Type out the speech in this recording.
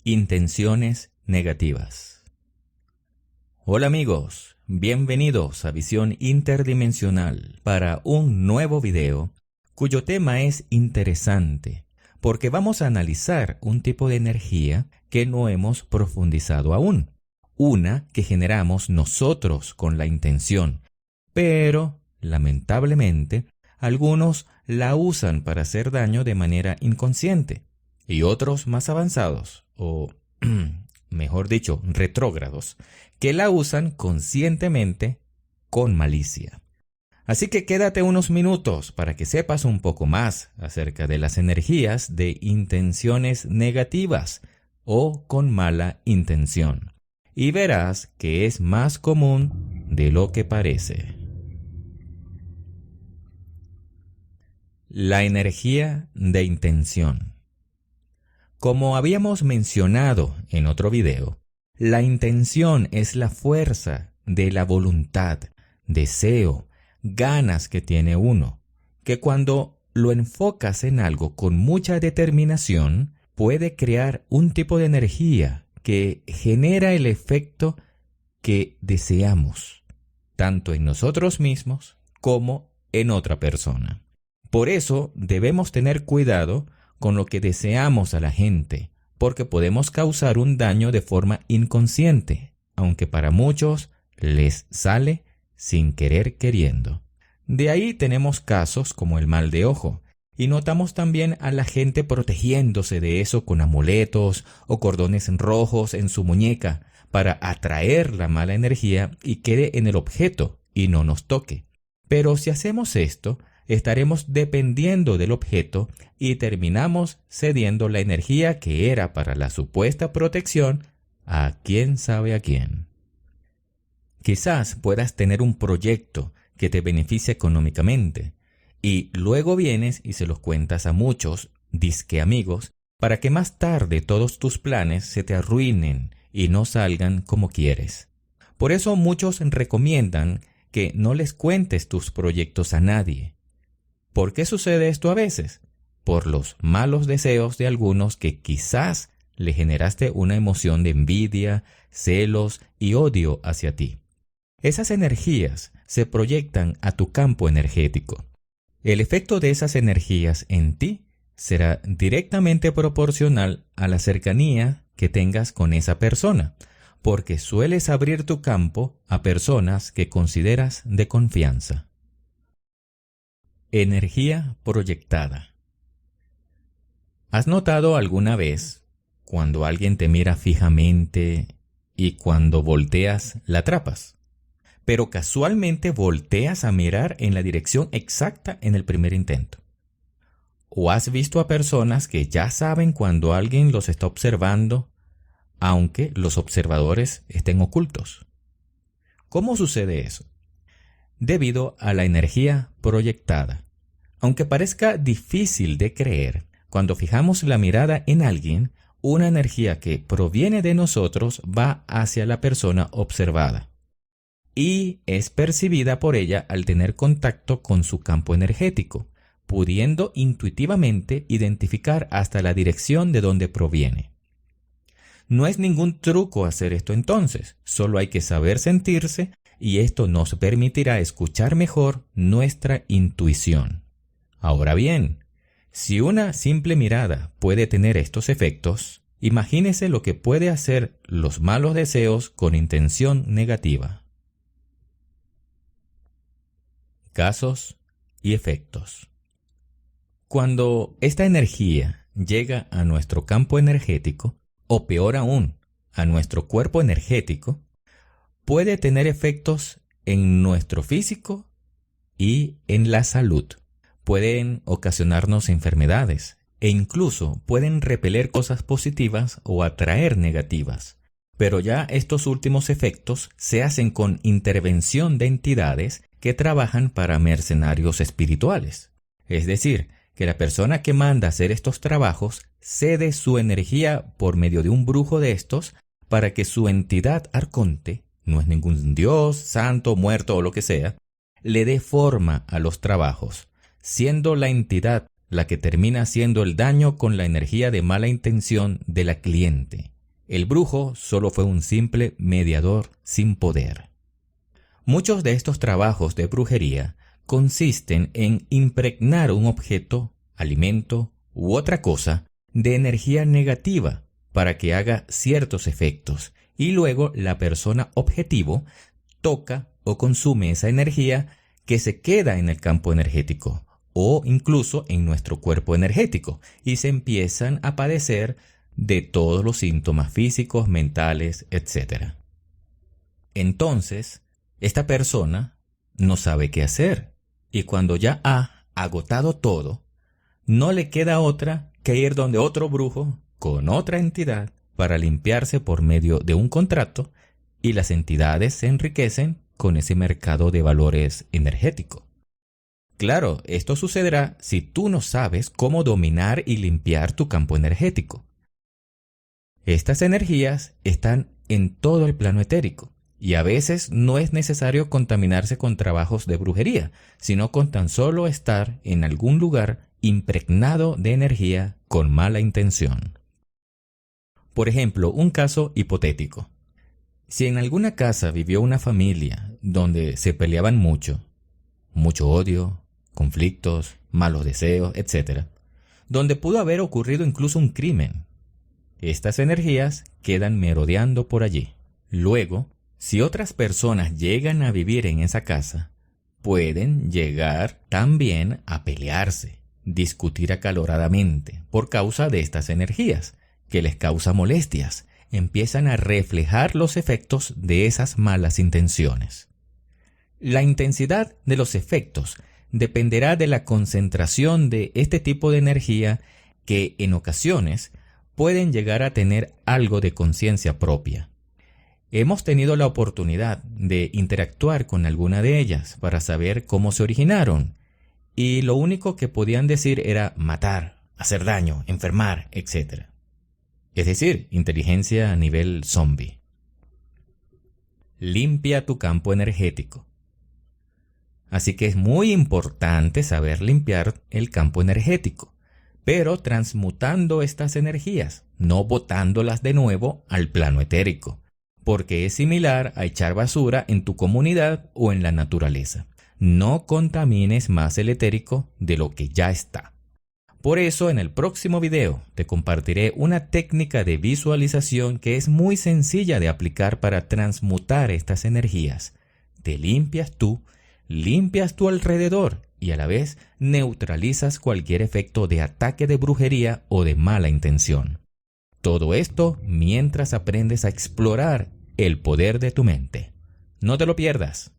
Intenciones negativas. Hola amigos, bienvenidos a Visión Interdimensional para un nuevo video cuyo tema es interesante porque vamos a analizar un tipo de energía que no hemos profundizado aún, una que generamos nosotros con la intención, pero lamentablemente algunos la usan para hacer daño de manera inconsciente y otros más avanzados o mejor dicho, retrógrados, que la usan conscientemente con malicia. Así que quédate unos minutos para que sepas un poco más acerca de las energías de intenciones negativas o con mala intención, y verás que es más común de lo que parece. La energía de intención. Como habíamos mencionado en otro video, la intención es la fuerza de la voluntad, deseo, ganas que tiene uno, que cuando lo enfocas en algo con mucha determinación, puede crear un tipo de energía que genera el efecto que deseamos, tanto en nosotros mismos como en otra persona. Por eso debemos tener cuidado con lo que deseamos a la gente, porque podemos causar un daño de forma inconsciente, aunque para muchos les sale sin querer queriendo. De ahí tenemos casos como el mal de ojo, y notamos también a la gente protegiéndose de eso con amuletos o cordones rojos en su muñeca para atraer la mala energía y quede en el objeto y no nos toque. Pero si hacemos esto, estaremos dependiendo del objeto y terminamos cediendo la energía que era para la supuesta protección a quién sabe a quién. Quizás puedas tener un proyecto que te beneficie económicamente y luego vienes y se los cuentas a muchos, disque amigos, para que más tarde todos tus planes se te arruinen y no salgan como quieres. Por eso muchos recomiendan que no les cuentes tus proyectos a nadie. ¿Por qué sucede esto a veces? Por los malos deseos de algunos que quizás le generaste una emoción de envidia, celos y odio hacia ti. Esas energías se proyectan a tu campo energético. El efecto de esas energías en ti será directamente proporcional a la cercanía que tengas con esa persona, porque sueles abrir tu campo a personas que consideras de confianza. Energía proyectada. ¿Has notado alguna vez cuando alguien te mira fijamente y cuando volteas la atrapas? Pero casualmente volteas a mirar en la dirección exacta en el primer intento. ¿O has visto a personas que ya saben cuando alguien los está observando, aunque los observadores estén ocultos? ¿Cómo sucede eso? Debido a la energía proyectada. Aunque parezca difícil de creer, cuando fijamos la mirada en alguien, una energía que proviene de nosotros va hacia la persona observada y es percibida por ella al tener contacto con su campo energético, pudiendo intuitivamente identificar hasta la dirección de donde proviene. No es ningún truco hacer esto entonces, solo hay que saber sentirse y esto nos permitirá escuchar mejor nuestra intuición. Ahora bien, si una simple mirada puede tener estos efectos, imagínese lo que puede hacer los malos deseos con intención negativa. Casos y efectos. Cuando esta energía llega a nuestro campo energético, o peor aún, a nuestro cuerpo energético, puede tener efectos en nuestro físico y en la salud. Pueden ocasionarnos enfermedades e incluso pueden repeler cosas positivas o atraer negativas. Pero ya estos últimos efectos se hacen con intervención de entidades que trabajan para mercenarios espirituales. Es decir, que la persona que manda hacer estos trabajos cede su energía por medio de un brujo de estos para que su entidad arconte, no es ningún dios, santo, muerto o lo que sea, le dé forma a los trabajos, siendo la entidad la que termina haciendo el daño con la energía de mala intención de la cliente. El brujo solo fue un simple mediador sin poder. Muchos de estos trabajos de brujería consisten en impregnar un objeto, alimento u otra cosa de energía negativa para que haga ciertos efectos y luego la persona objetivo toca o consume esa energía que se queda en el campo energético o incluso en nuestro cuerpo energético y se empiezan a padecer de todos los síntomas físicos, mentales, etc. Entonces, esta persona no sabe qué hacer y cuando ya ha agotado todo, no le queda otra que ir donde otro brujo con otra entidad para limpiarse por medio de un contrato y las entidades se enriquecen con ese mercado de valores energético. Claro, esto sucederá si tú no sabes cómo dominar y limpiar tu campo energético. Estas energías están en todo el plano etérico y a veces no es necesario contaminarse con trabajos de brujería, sino con tan solo estar en algún lugar impregnado de energía con mala intención. Por ejemplo, un caso hipotético. Si en alguna casa vivió una familia donde se peleaban mucho odio, conflictos, malos deseos, etc., donde pudo haber ocurrido incluso un crimen, estas energías quedan merodeando por allí. Luego, si otras personas llegan a vivir en esa casa, pueden llegar también a pelearse, discutir acaloradamente por causa de estas energías, que les causa molestias, empiezan a reflejar los efectos de esas malas intenciones. La intensidad de los efectos dependerá de la concentración de este tipo de energía que en ocasiones pueden llegar a tener algo de conciencia propia. Hemos tenido la oportunidad de interactuar con alguna de ellas para saber cómo se originaron y lo único que podían decir era matar, hacer daño, enfermar, etc. Es decir, inteligencia a nivel zombie. Limpia tu campo energético. Así que es muy importante saber limpiar el campo energético, pero transmutando estas energías, no botándolas de nuevo al plano etérico, porque es similar a echar basura en tu comunidad o en la naturaleza. No contamines más el etérico de lo que ya está. Por eso en el próximo video te compartiré una técnica de visualización que es muy sencilla de aplicar para transmutar estas energías. Te limpias tú, limpias tu alrededor y a la vez neutralizas cualquier efecto de ataque de brujería o de mala intención. Todo esto mientras aprendes a explorar el poder de tu mente. No te lo pierdas.